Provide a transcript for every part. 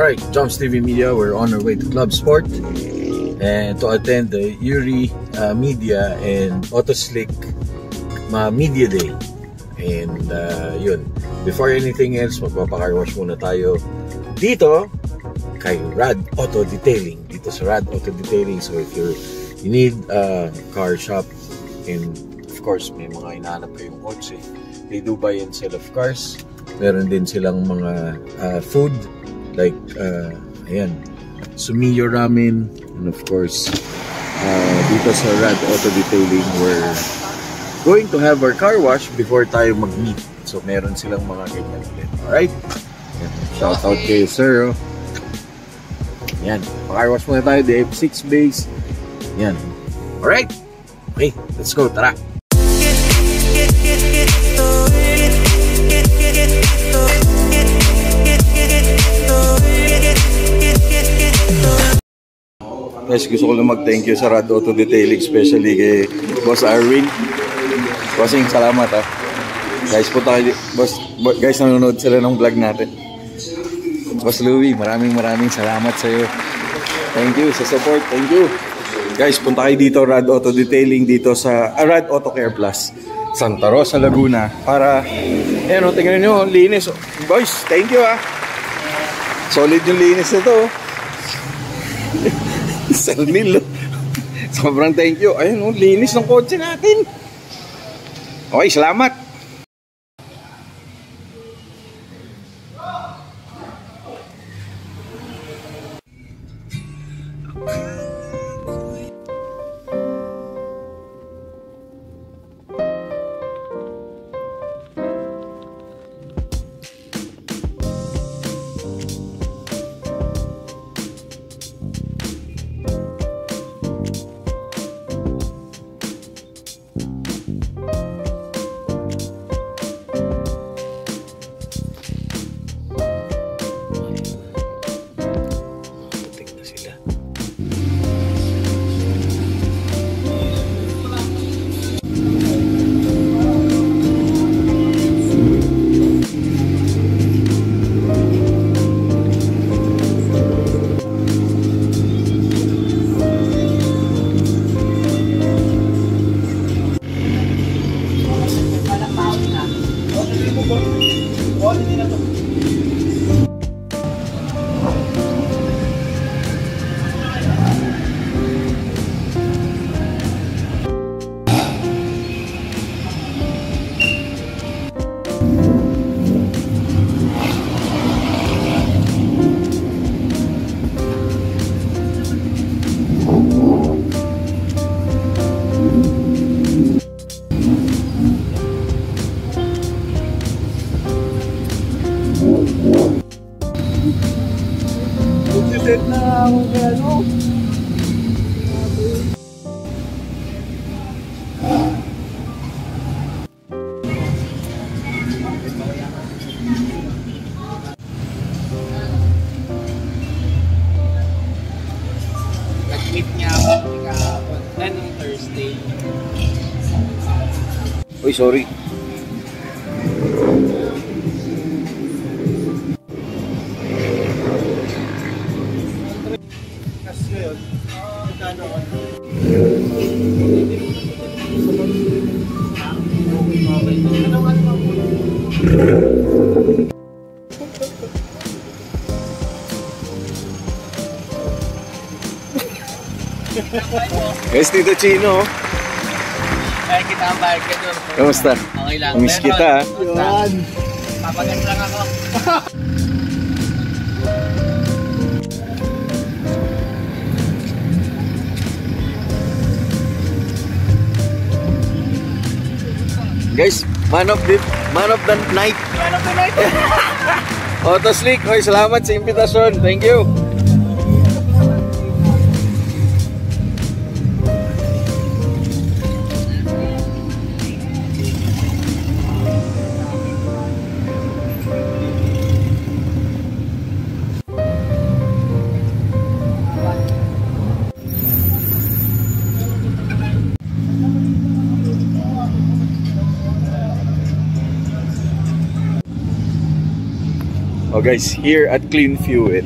Alright, Jumps TV Media, we're on our way to Club Sport and to attend the Yuri Media and Autoslick Media Day. And yun, before anything else, magpapacar wash muna tayo dito kay Rad Auto Detailing. Dito sa Rad Auto Detailing. So if you need a car shop, and of course may mga hinahanap kayong kotse, they do buy and sell of cars. Meron din silang mga food like ayan, Sumiyo Ramen, and of course dito sa Rad Auto Detailing we're going to have our car wash before tayo mag-meet. So meron silang mga ganyan din. Alright? Shout out kay sir. Yan, car wash muna tayo, the F6 base. Yan. Alright? Okay, let's go, tara! Guys, gusto ko lang mag-thank you sa Rad Auto Detailing, especially kay Boss Arwin. Bossing, salamat ha. Guys, po tayo, guys, nanonood sila ng vlog natin. Boss Louie, maraming salamat sa iyo. Thank you sa support, thank you. Guys, punta kayo dito, Rad Auto Detailing, dito sa Rad Auto Care Plus, Santa Rosa, Laguna, para, ayan o, tingnan nyo, linis. Boys, thank you ha. Solid yung linis na to. Salmil. Sobrang thank you. Ayun, linis ng kotse natin. Okay, salamat. Set na ako ano. Nag-meet niya ako kahapon. Anong Thursday? Uy, sorry. Guys, Tito Chino. Kaya kita ang bayad ka doon. Kamusta? Okay lang. Miss kita ha. Yan. Papagas lang ako. Guys, man of the night. Man of the night. Autoslick, oy, salamat sa imbitasyon. Thank you. Oh guys, here at Clean Fuel,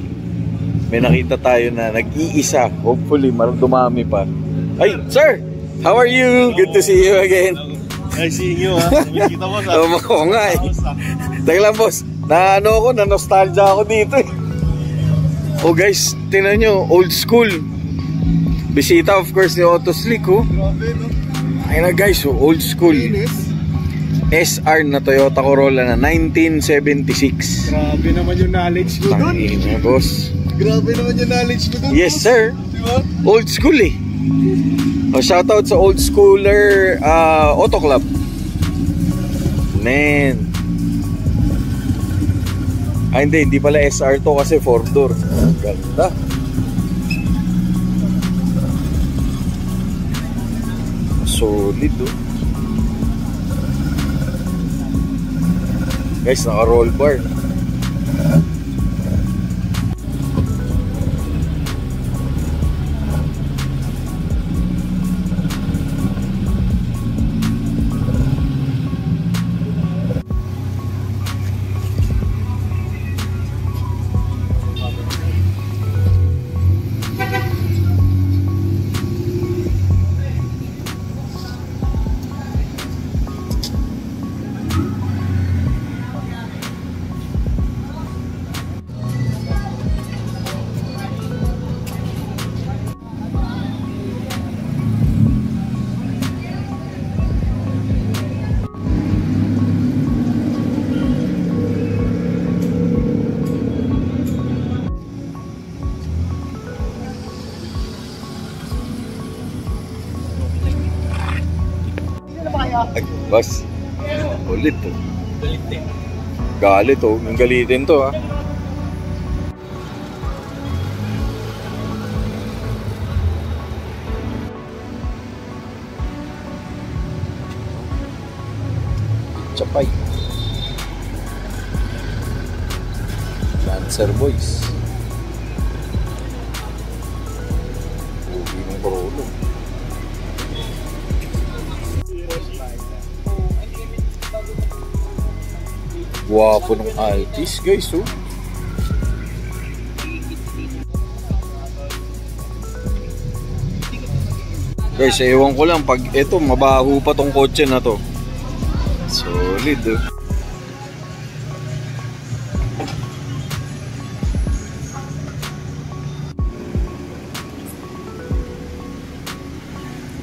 may nakita tayo na nag-iisa. Hopefully, dumami pa. Ay, sir! How are you? Good to see you again. Nice seeing you, ha? Kita mo sa... Oo nga eh. Teka lang, boss. Na-nostalgia ako dito eh. Oh guys, tingnan nyo, old school. Bisita of course ni Auto Slick, oh. Grabe, no? Ayun na guys, oh, old school. SR na Toyota Corolla na 1976. Grabe naman yung knowledge mo dun. Tangin na, boss. Grabe naman yung knowledge mo dun. Yes, sir. Diba? Old school eh. Oh, shoutout sa old schooler Auto Club. Man. Ay, hindi pala SR to kasi 4-door. Ganda. Solid, oh. Guys, naka-roll bar. Ay, boss. Ulit to. Galit eh. Galit to. Yung galitin to, ha. Chapay. Lancer boys. Uwi ng Corolla. Guwapo ng Altis, guys, oh. Guys, ewan ko lang, pag ito, mabaho pa tong kotse na to. Solid, oh.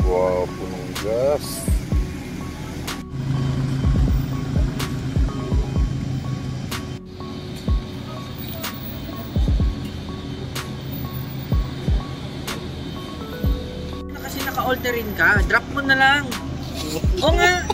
Guwapo ng gas. Naka-alterin ka, drop mo na lang. Oo nga.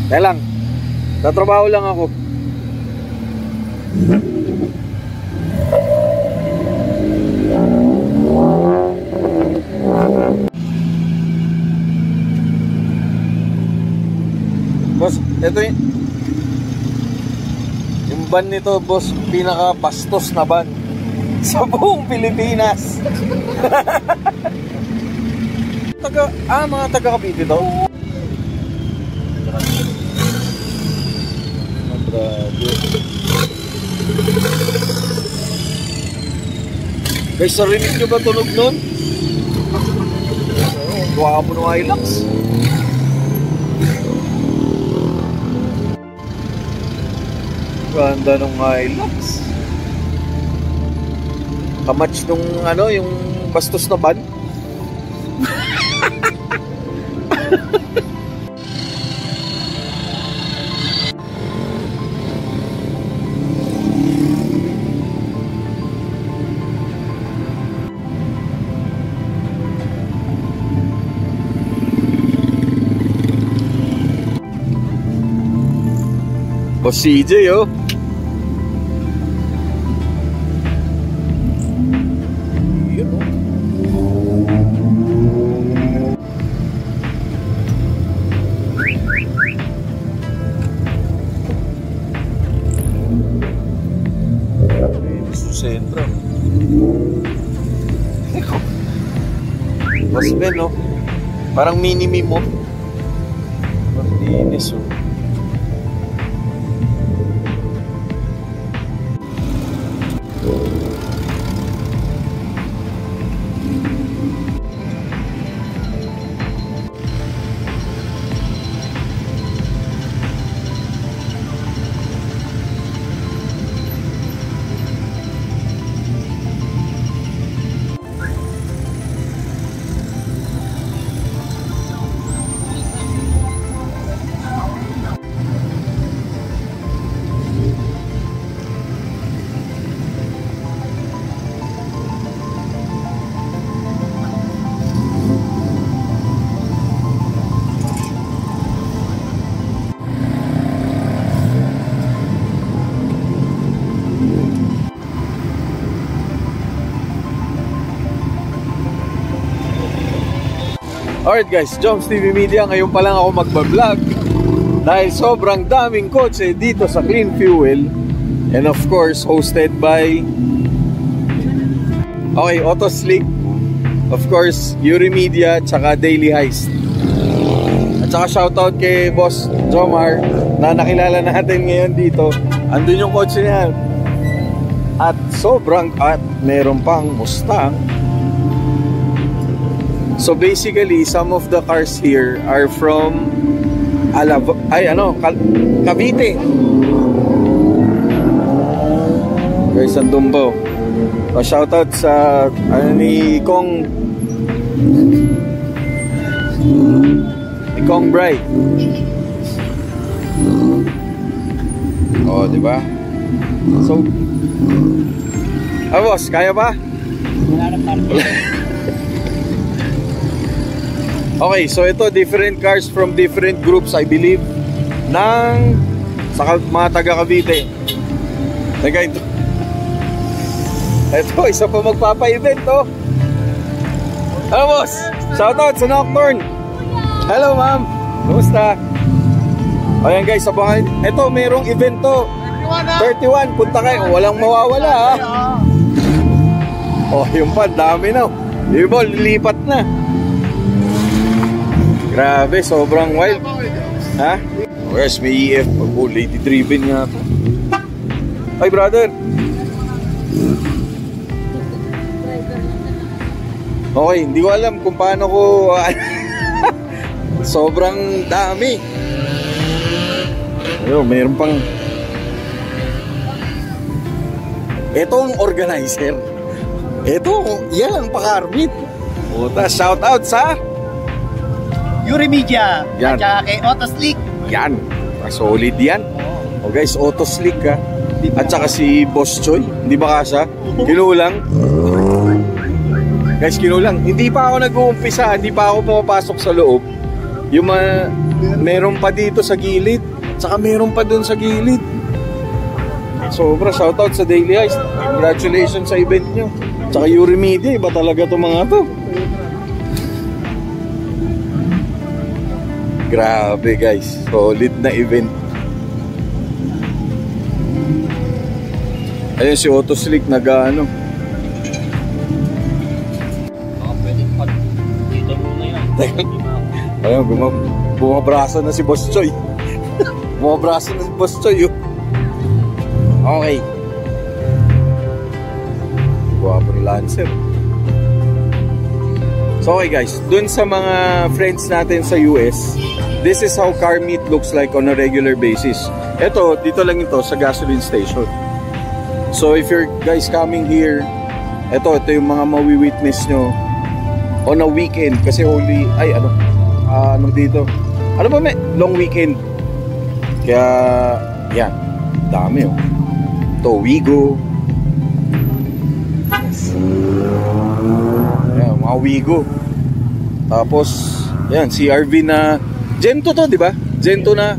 Kaya lang, tatrabaho lang ako. Boss, ito yung van nito, boss, pinaka-bastos na van sa buong Pilipinas. Mga taga Cavite daw. Guys, narinig nyo ba tunog nun? Gawa mo ng Hilux. Ganda ng Hilux. Kamatch nung ano, yung bastos na van. O CJ, oh. Yun, oh. Sa sentro. Mas ben, oh. Parang mini-me mo. Malinis, oh. Alright guys, Joms TV Media, ngayon pa lang ako magbablog dahil sobrang daming kotse dito sa Clean Fuel, and of course hosted by Autoslick, of course Yuri Media, tsaka Daily Heist. At saka shoutout kay Boss Jomar na nakilala natin ngayon dito. Andun yung kotse niya. At meron pang Mustang. So basically, some of the cars here are from Cavite. Guys, andun po. Shoutout sa ni Kong Bray. Oh, di ba? So, boss, kaya ba? Okay, so ito different cars from different groups, I believe, sa mga taga Cavite. Teka, ito isa pa magpapa-event, oh. Hello, boss. Shoutout sa Nocturne. Hello, ma'am. Kumusta? Ayan guys, abangan. Ito, merong event to. 31, punta kayo. Walang mawawala, ha. Oh, yung pa, dami na. Ibol, lilipat na. Grabe, sobrang wild. Ha? Where's may EF? Oh, lady driven nga ito. Ay, brother. Okay, hindi ko alam kung paano ko sobrang dami. Ayun, mayroon pang ito ang organizer. Ito, yan ang pakarbit. Puta, shout out sa Yuri Media. Yan. At saka kay Autoslick. Yan, solid yan. O guys, Autoslick, ha. At saka si Boss Choi. Hindi ba kasa? Kinulang. Guys, kinulang. Hindi pa ako nag-uumpisa. Hindi pa ako pumapasok sa loob. Yung meron pa dito sa gilid, saka meron pa dun sa gilid. Sobra, shoutout sa Daily Heist. Congratulations sa event nyo. Tsaka Yuri Media, iba talaga itong mga to. Grabe guys, solid na event. Ayun si Auto Slick nag-ano. Pwedeng pag dito muna yan. Ayun, bumabraso na si Boss Choy. Bumabraso na si Boss Choy. Okay. Guwapo ni Lancer. So okay guys, dun sa mga friends natin sa US, this is how car meet looks like on a regular basis. Ito, dito lang ito sa gasoline station. So if you're guys coming here, ito yung mga mawi-witness nyo on a weekend. Kasi only, ano dito? Ano ba may? Long weekend. Kaya, yan. Dami oh. Ito, Wigo. Yan, mga Wigo. Tapos, yan, CRV na Gento to, di ba? Gento na.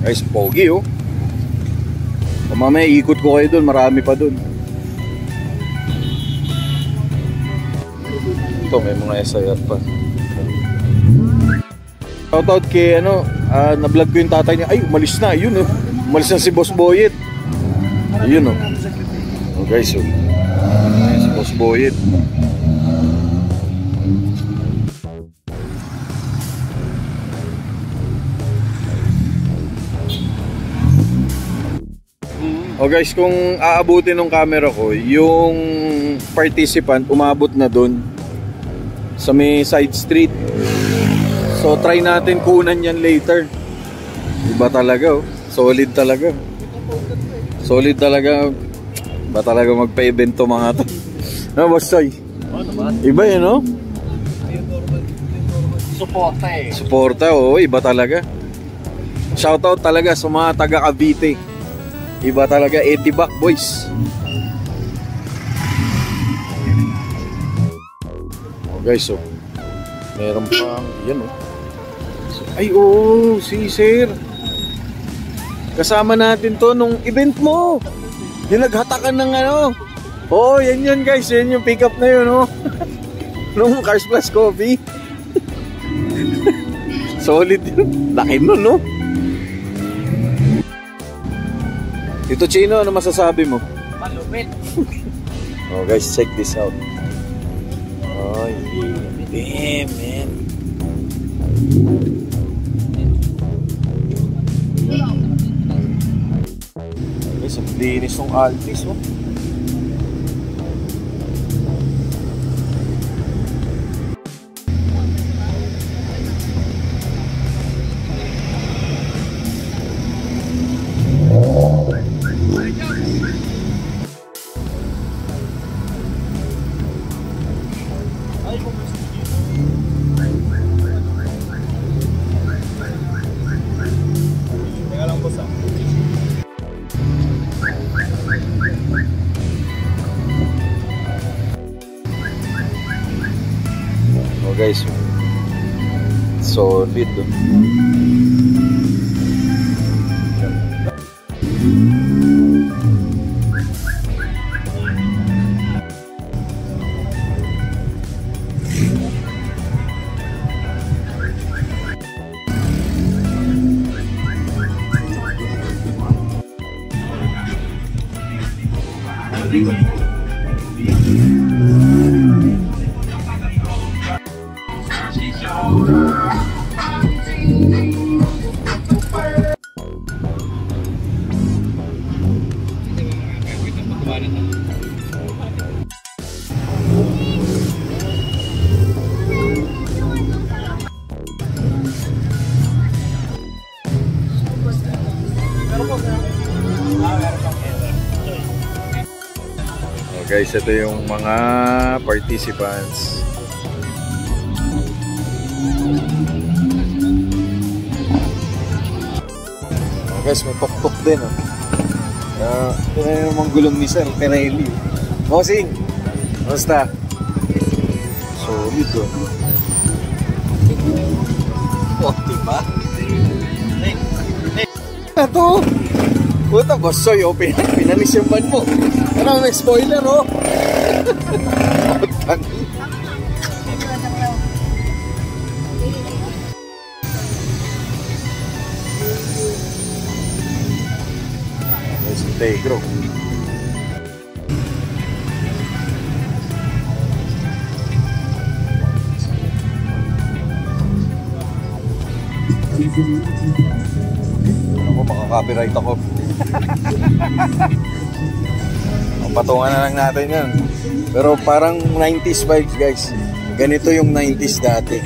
Guys, pogi oh. Mamaya ikot ko kayo doon, marami pa doon. Ito, may mga SIR pa. Shoutout kay na-vlog ko yung tatay niya. Ay, umalis na, yun oh. Umalis na si Boss Boyet. Ayun oh. Oh guys oh. Ayun si Boss Boyet. O guys, kung aabutin ng camera ko, yung participant umabot na dun sa may side street. So try natin kunan yan later. Iba talaga oh. Solid talaga. Solid talaga. Iba talaga magpa-evento mga to. No, Boss Choy? Iba yun no? Suporta eh. Suporta oh, iba talaga. Shoutout talaga sa mga taga Cavite. Iba talaga, Etibac boys. Oh guys, oh. Meron pang, yan oh. Ay oh, si Sir. Kasama natin to nung event mo. Yung naghatakan ng ano. Oh, yan guys, yan yung pick up na yun oh. Nung Cars Plus Coffee. Solid yun. Laki nun no. Ito Chino, ano masasabi mo? Malupit. Oh guys, check this out. Oh yeah, damn man. Guys, ang linis ng Altis oh. Guys, solid oh. Guys, ito yung mga participants. Guys, may tok-tok din oh. Ito na yung mga gulong ni Sir Pirelli. Bossing, basta solid oh. diba? Ito! Puta, Bosoy, oh, pinanis yung ban mo. Ano, may spoiler, oh. Integro. Ako, makaka-copyright ako. Patungan na lang natin yan. Pero parang 90s vibes, guys. Ganito yung 90s dati.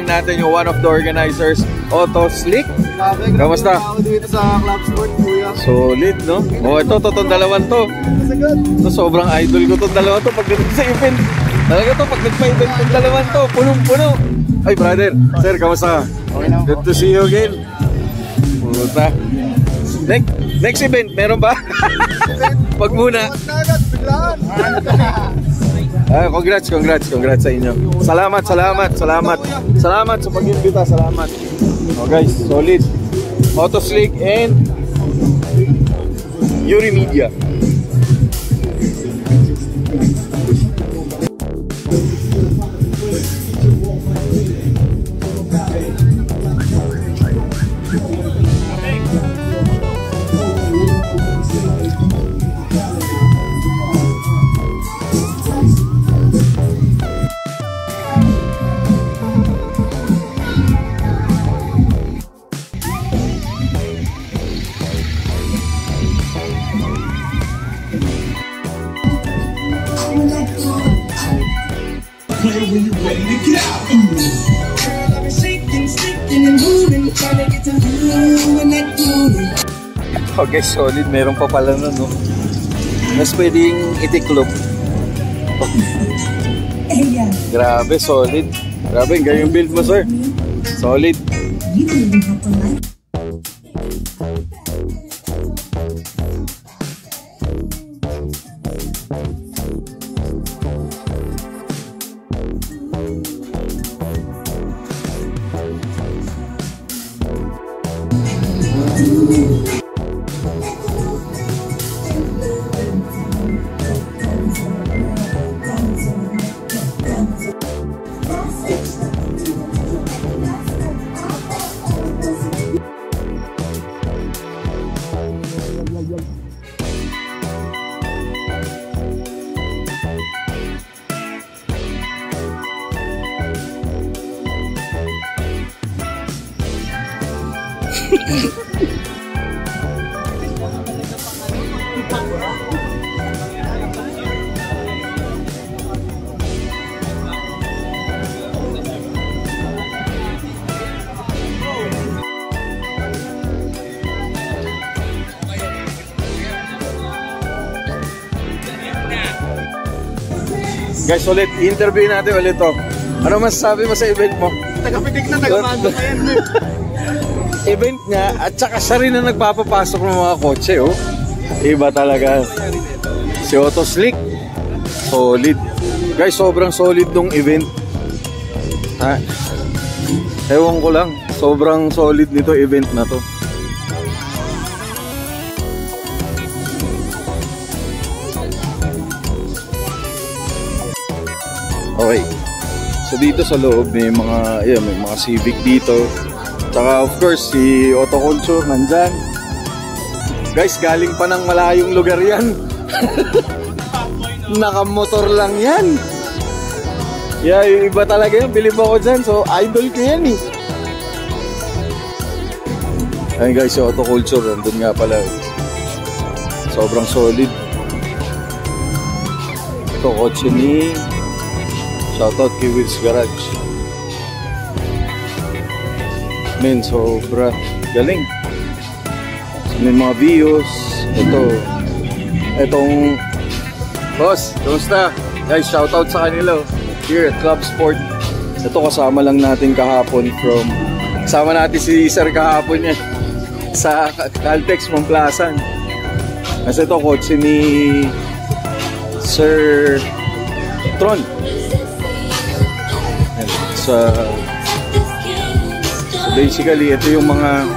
Natin yung one of the organizers, Otto Slick. Kamusta? Ako dito sa Club Sport, kuya. Solid, no? Oh, ito, totong dalawan to. Ito, sobrang idol ko tong dalawan to pagdating sa event. Talaga to, pag nagpa-event tong dalawan to, punong-puno. Ay, brother, sir, kamusta? Good to see you again. Puta. Next event, meron ba? Pag muna. Congrats sa inyo. Salamat sa pag-imbita, salamat. Oh guys, solid. Otto Slick and Yuri Media. Okay, solid. Meron pa pala nun, no? Mas pwedeng itiklop. Grabe, solid. Grabe, ganyan yung build mo, sir. Solid. Guys, ulit, interview natin ulit to. Ano masasabi mo sa event mo? Tagapitik na, tagamando pa yan. Event niya, at saka siya rin na nagpapapasok ng mga kotse, oh. Iba talaga. Si Otto Slick, solid. Guys, sobrang solid nung event. Ha? Ewan ko lang, sobrang solid nito event na to. Okay. So dito sa loob may mga civic dito. Tsaka of course si Auto Culture nandyan. Guys, galing pa ng malayong lugar yan. Nakamotor lang yan. Yeah, iba talaga yan. Bilib ako dyan. So idol ko yan eh. Ayun guys, si Auto Culture nandun nga pala. Sobrang solid. Ito kotse ni shoutout kay Will's Garage. Men, sobra galing. So, may mga views. Ito Itong boss, kamusta? Guys, shoutout sa kanila here at Club Sport. Ito kasama lang natin kahapon kasama natin si Sir kahapon yan sa Caltex Momplasan. Kasi ito coach ni Sir Tron. So basically ito yung mga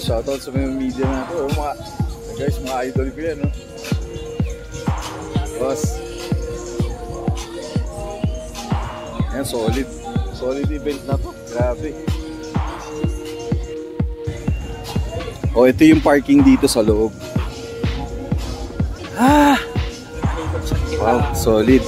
shoutout sa mga media na ito. Guys, mga idol ko yan, no? Boss. Yan, solid. Solid event na to. Grabe. Oh, ito yung parking dito sa loob. Wow, solid.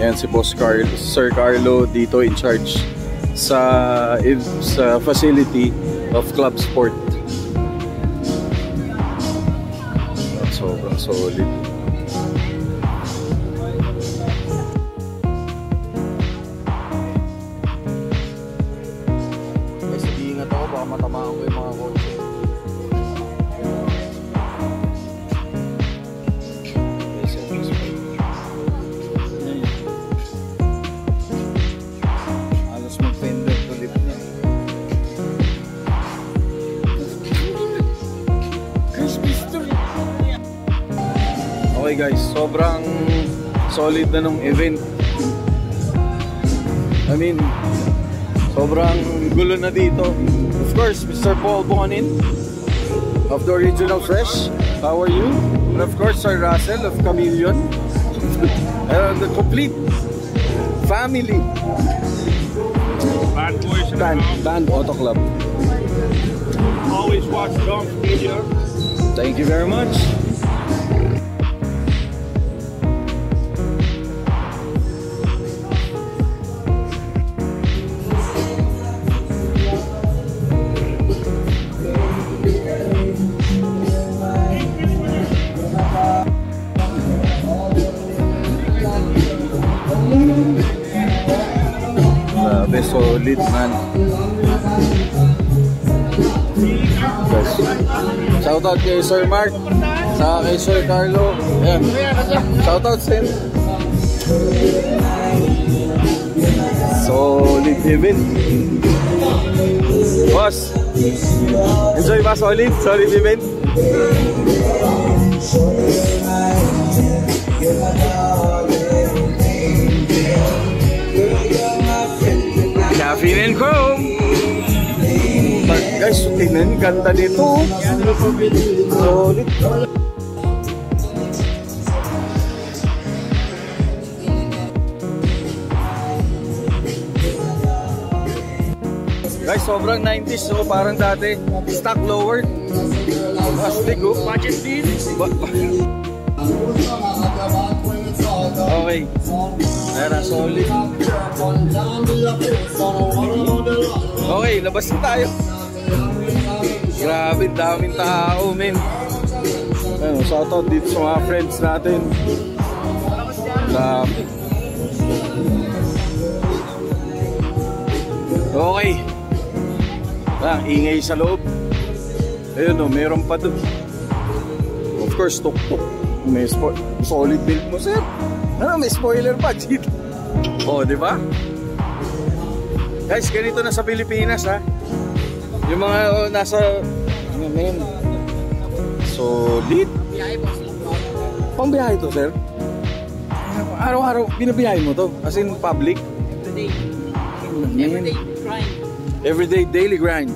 Ayan si Boss Sir Carlo dito in charge sa facility of Club Sport. Sobrang solid. Guys, iingat ako baka matamaan ko yung mga kotse. Okay guys, sobrang solid na nung event. I mean, sobrang gulo na dito. Of course, Mr. Paul Bonin of the Original Fresh, how are you? And of course, Sir Russell of Chameleon. The complete family. Bad boys in the house. Band Auto Club. Always watch Dom's media. Thank you very much. Solid man. Guys, shoutout kay Sir Mark, sa kay Sir Carlo. Ayan. Shoutout Sen. Solid event. Boss, enjoy ba? Solid event. Caffeine and Chrome. Guys, tingnan, ganda nito. Solid. Guys, sobrang 90s, so parang dati. Stock lower. Plastic, oh. Budget din. Okay. Ayan, solid. Okay, labas na tayo. Grabe, daming tao, men. Ayan, shoutout dito sa mga friends natin. Grabe. Okay. Ingay sa loob. Ayun, meron pa doon. Of course, tuk-tuk. May solid build mo, sir. Ano, may spoiler pa dito. Oh, di ba? Guys, ganito na sa Pilipinas, ha. Yung mga nasa ano na yun. Solid. Pangbiyahe to, sir. Araw-araw binabiyahe mo to, as in public. Everyday grind. Everyday daily grind.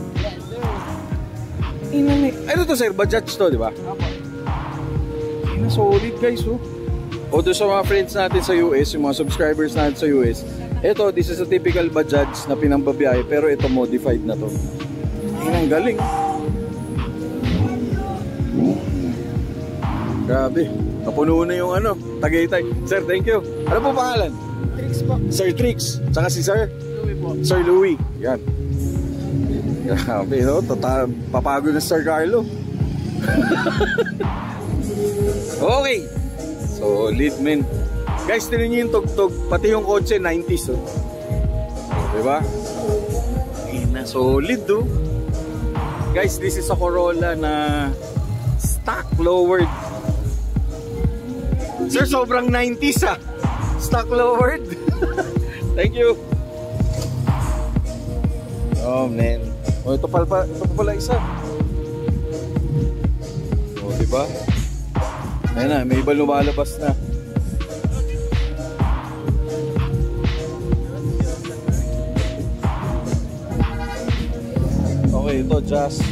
Ano to, sir? Bajaj to, di ba? Solid, guys, oh. O doon sa mga friends natin sa US, yung mga subscribers natin sa US, ito, this is a typical Bajaj na pinambabiyahe, pero ito modified na to. Ang galing. Grabe. Napuno na yung ano, Tagaytay. Sir, thank you. Ano po pangalan? Tricks po. Sir Trix. Tsaka si Sir? Louie po. Sir Louie. Yan. Grabe, no? Papagod na Sir Carlo. Okay. Solid, men. Guys, tinan nyo yung tugtog. Pati yung kotse, 90s, oh. Diba? Solid, oh. Guys, this is a Corolla na stock lowered. Sir, sobrang 90s, ah. Stock lowered. Thank you. Oh, man. Oh, ito pa pala isa. Oh, diba? Ayan na, may iba lumalabas na. Okay, ito, Jazz.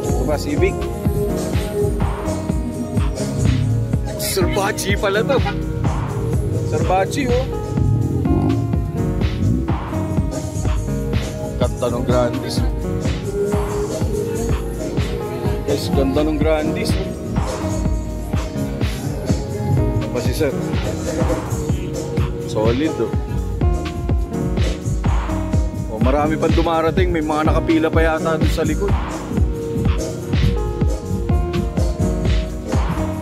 Ito ba, Civic? Serbachi pala to. Serbachi, oh. Ganda ng Grandis. Guys, ganda ng Grandis. Ano ba si Sir? Solid, oh. Oh, marami pang dumarating. May mga nakapila pa yata doon sa likod.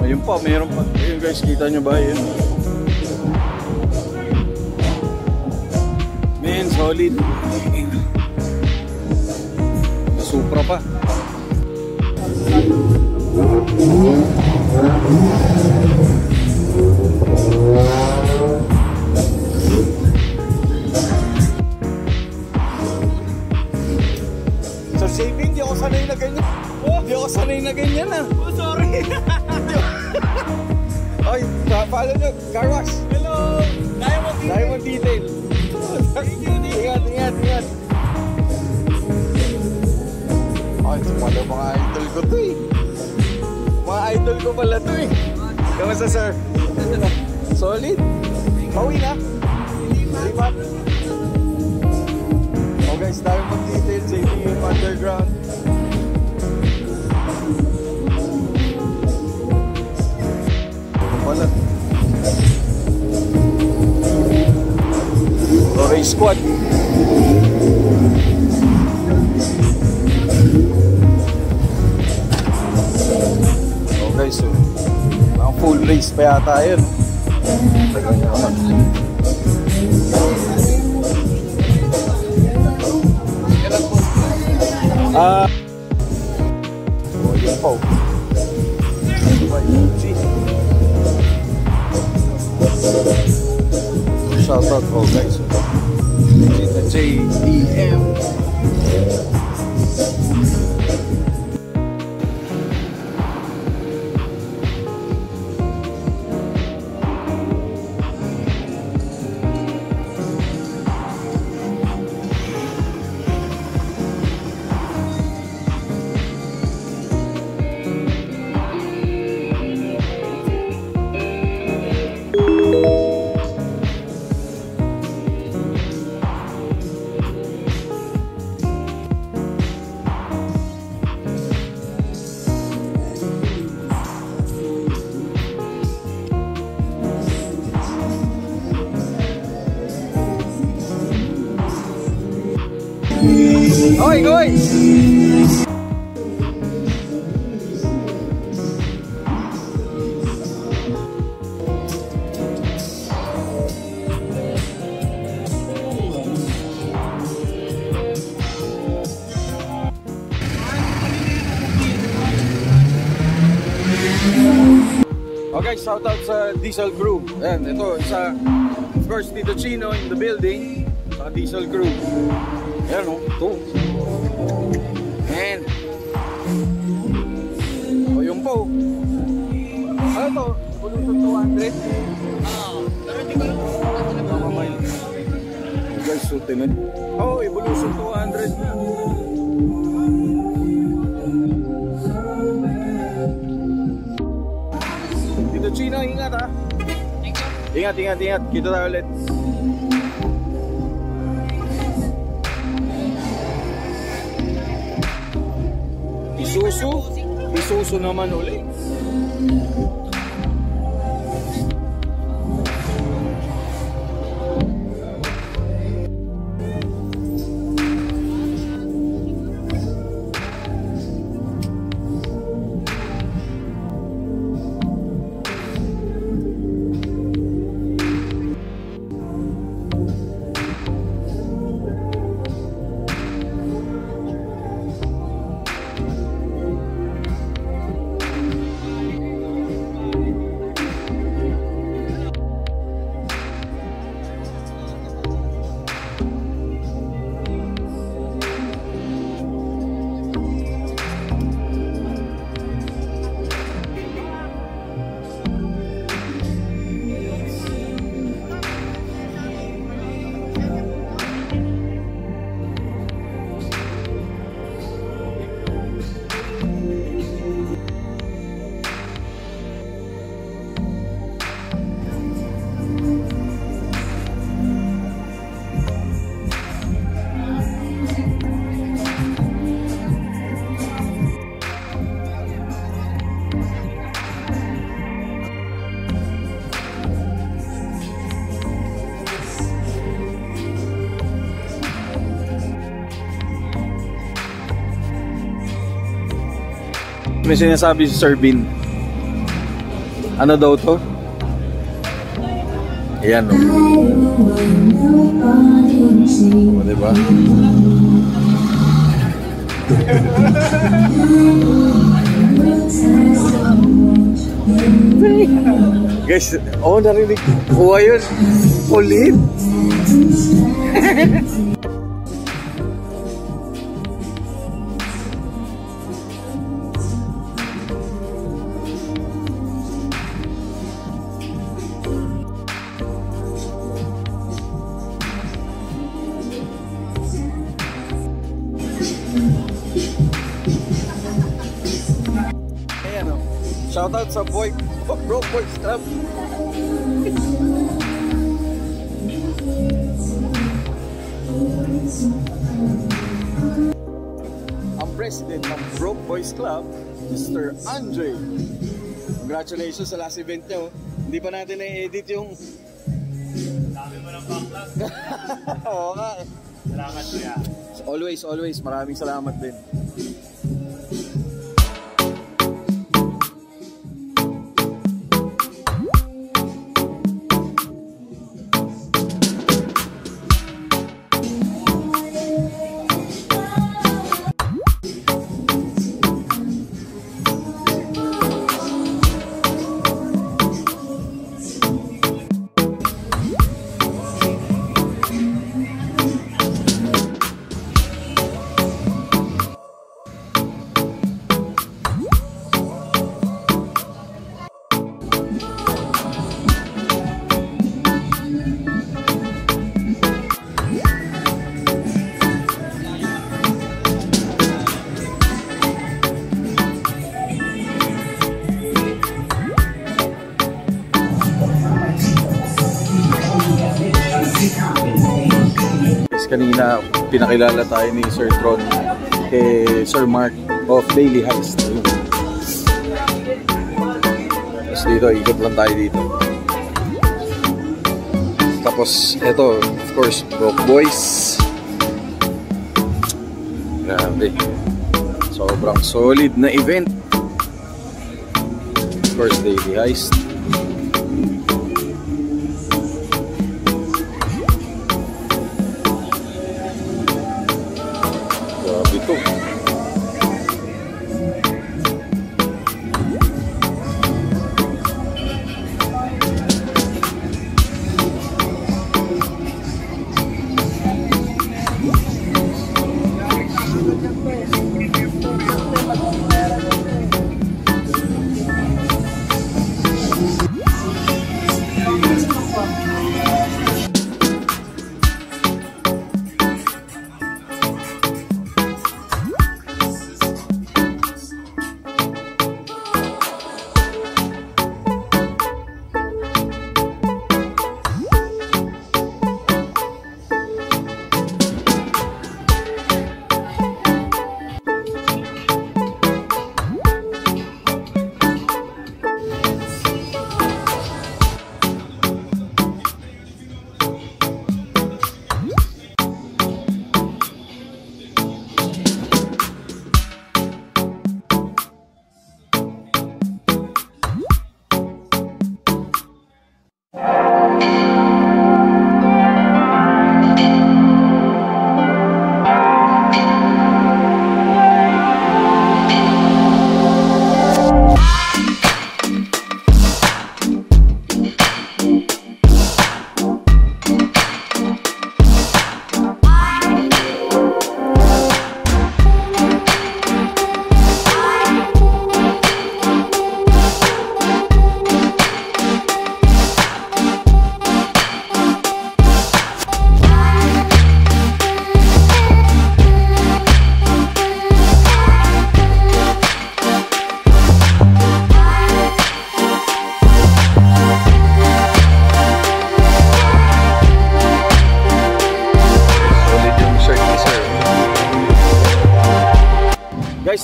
Ayun pa, mayroon pa. Ayun guys, kita nyo ba yun? Man, solid. Supra pa. Sa saving, di ako sanay na ganyan. Di ako sanay na ganyan, ah. Oh, sorry. Ay, follow nyo, car wash. Hello. Diamond Detail. Ingat. Ay, wala mga idol ko to, eh. Mga idol ko pala to, eh. Kamusta, sir? Solid. Pauwi na. Lipat. Oh guys, Diamond Detail, JPM Underground. Wala. Race Squad. Okay, so mga full race pa yata yun. Oh, yun po. Shout out, oh guys. JDM. Oi, oi! Okay, shout out sa Diesel Crew. Ayan, ito, isa, of course, Tito Chino in the building. Sa Diesel Crew. Ayan, o, ito. Ayan. O, yung po. Ano to? Evolution 200? Oo. Pero hindi ko lang. Guys, so tinan. Oh, Evolution 200 na. Tito Chino, ingat ha. Ingat. Kita tayo ulit. Isuso naman ulit. May sinasabi si Sir Bin. Ano daw to? Ayan, no? O, diba? Guys, narinig ko yun. Ulit. Ayan o. Shoutout sa Broke Boys Club. Ang president ng Broke Boys Club, Mr. Andre. Congratulations sa last event nyo. Hindi pa natin na-edit yung... Sabi mo ng backlog. Oo nga eh. Salamat kuya. Always. Maraming salamat din. Kanina pinakilala tayo ni Sir Tron kay Sir Mark of Daily Heist. Tapos dito, ikot lang tayo dito. Tapos ito, of course, Broke Boys. Grabe. Sobrang solid na event. Of course, Daily Heist.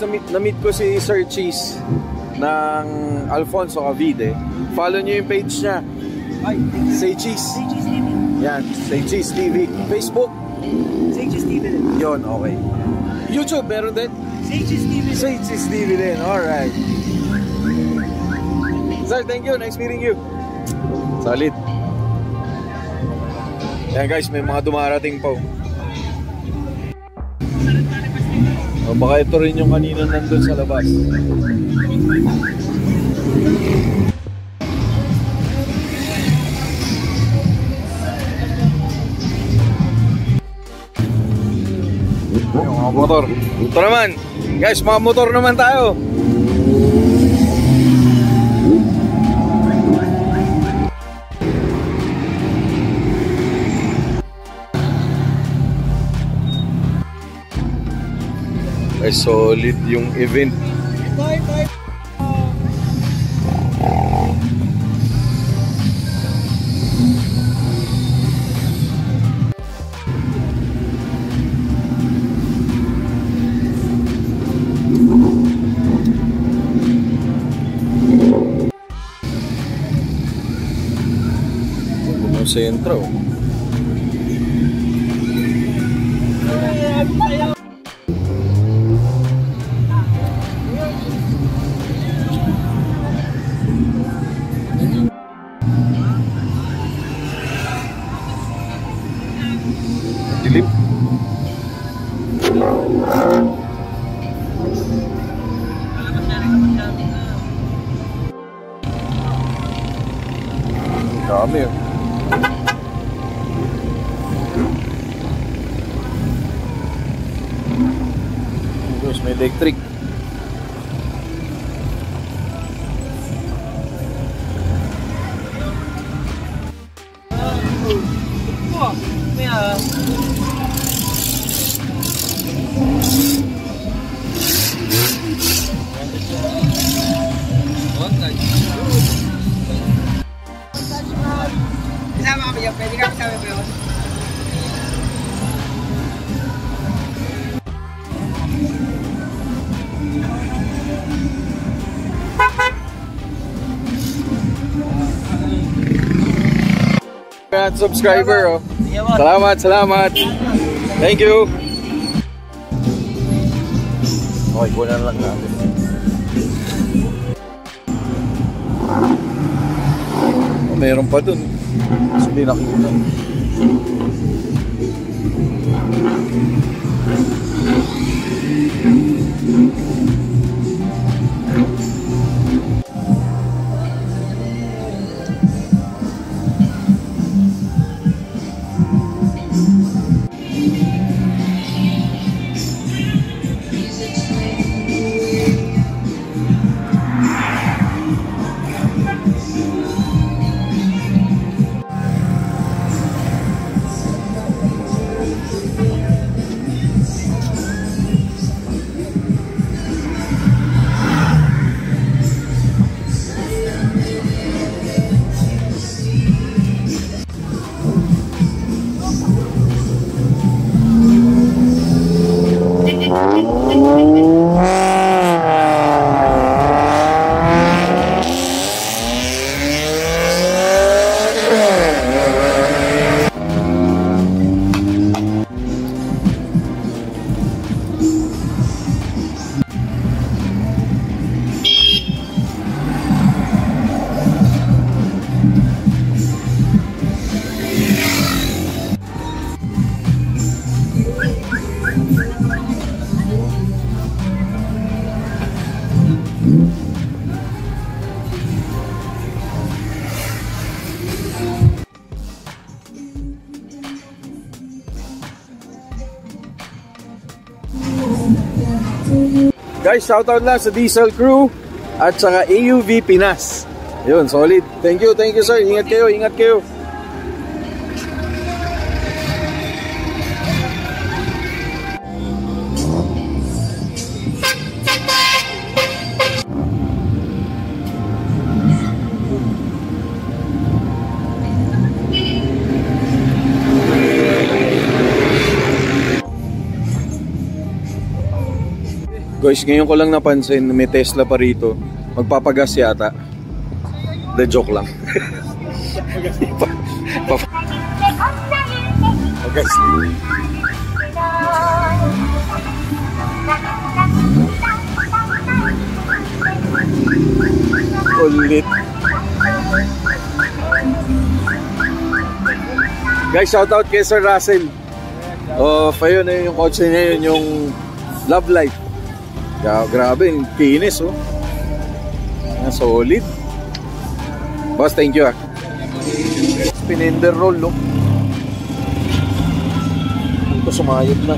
guys, na-meet ko si Sir Cheese ng Alfonso Cavite. Follow nyo yung page niya. Say Cheese. Yan, Say Cheese TV. Facebook. Say Cheese TV din. Yun, okay. YouTube, meron din? Say Cheese TV. Say Cheese TV din, alright. Sir, thank you. Nice meeting you. Solid. Yan guys, may mga dumarating pa. O, baka ito rin yung kanina nandun sa labas. Yung mga motor. Ito naman. Guys, mga motor naman tayo. Ay, solid yung event. Sentro. Dilim. Dami. Terus may electric. Kasama kami yan. Pwede kami sabi mo yun. Subscriber, oh. Salamat, salamat. Thank you. Okay, kunan lang natin. Oh, meron pa dun. Hindi nakikita. Guys, shoutout lang sa Diesel Crew at saka AUV Pinas. Yun, solid. Thank you sir. Ingat kayo, ingat kayo. Guys, ngayon ko lang napansin, may Tesla pa rito. Magpapagas yata. The joke lang. Pagas. Ulit. Guys, shoutout kay Sir Russell. Ayun na yung kotse niya, yun yung Love Life. Grabe, kinis oh. Solid. Boss, thank you ah. Spinender roll no. Ito sumayot na.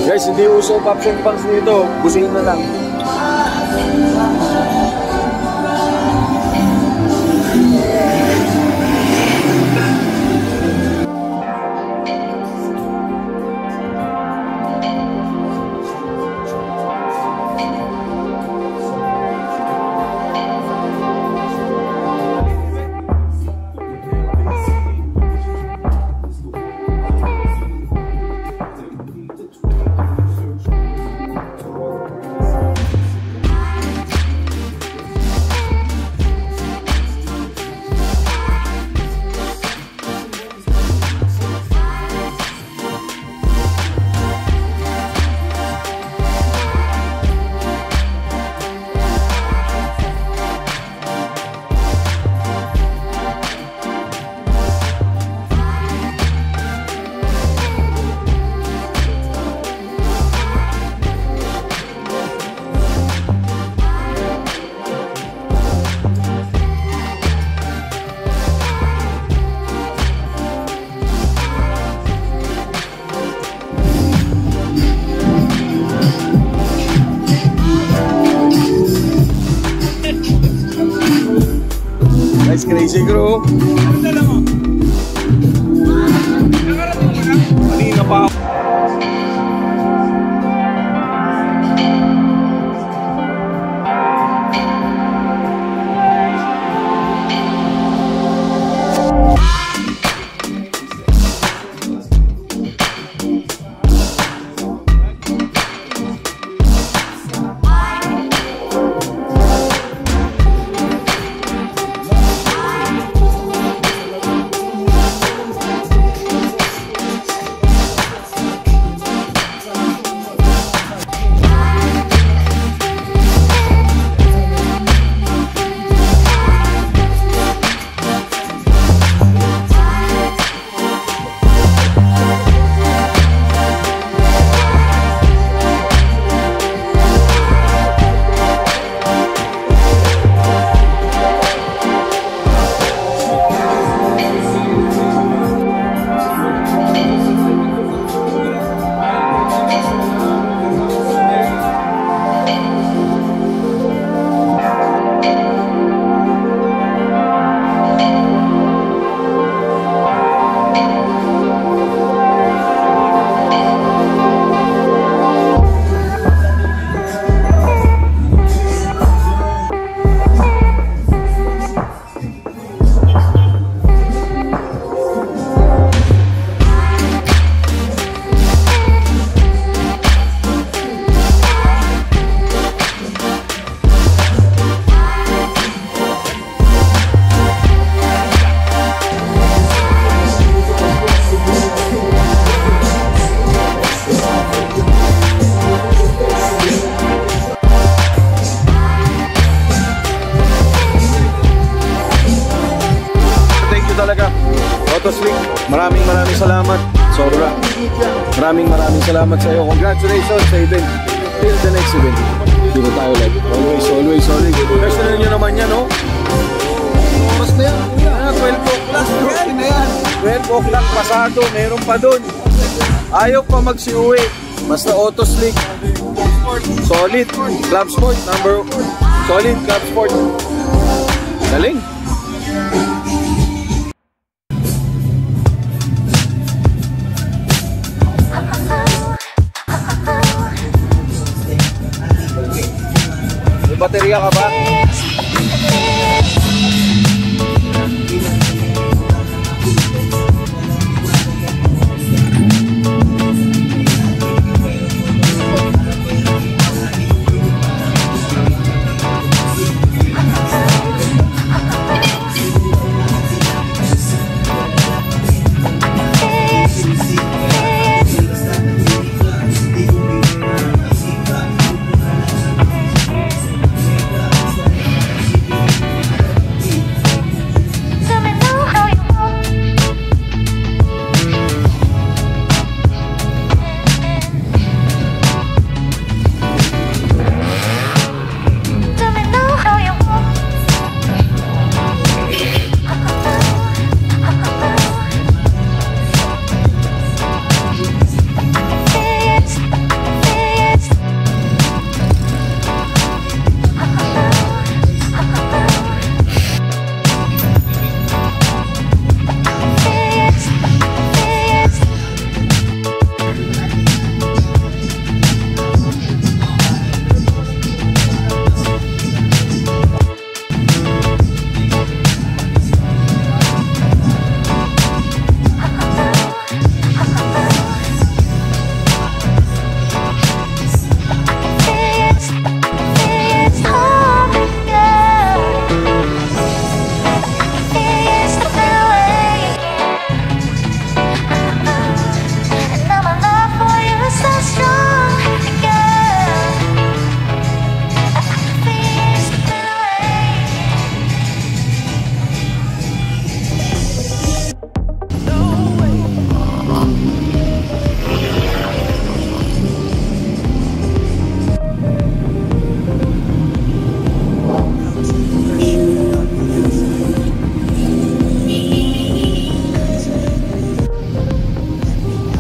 Guys, hindi uso pops and bangs nito. Busin na lang. Guys, crazy crew. Ano dala mo? Nakarating mo na? Kanina pa ako. Talaga Autoslick, maraming salamat. Sobra. Maraming salamat sa iyo. Congratulations sa event. Till the next event. Dito tayo like always solid. First na nyo naman yan, no? Oras na yan. 12 o'clock na yan. 12 o'clock pasado, meron pa dun. Ayaw pa magsiuwi. Basta Autoslick. Solid. Club Sport number. Solid Club Sport. Galing. baterya ka ba?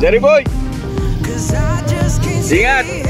Jerry Boy! Ingat!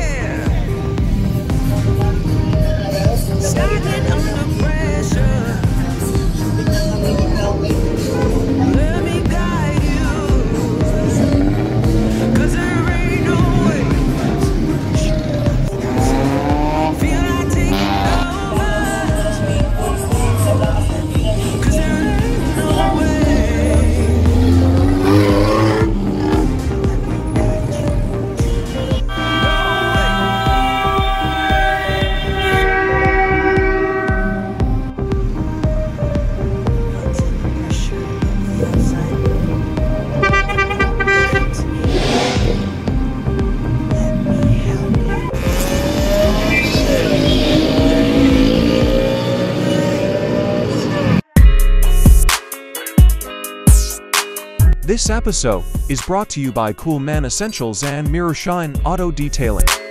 This episode is brought to you by Cool Man Essentials and Mirror Shine Auto Detailing.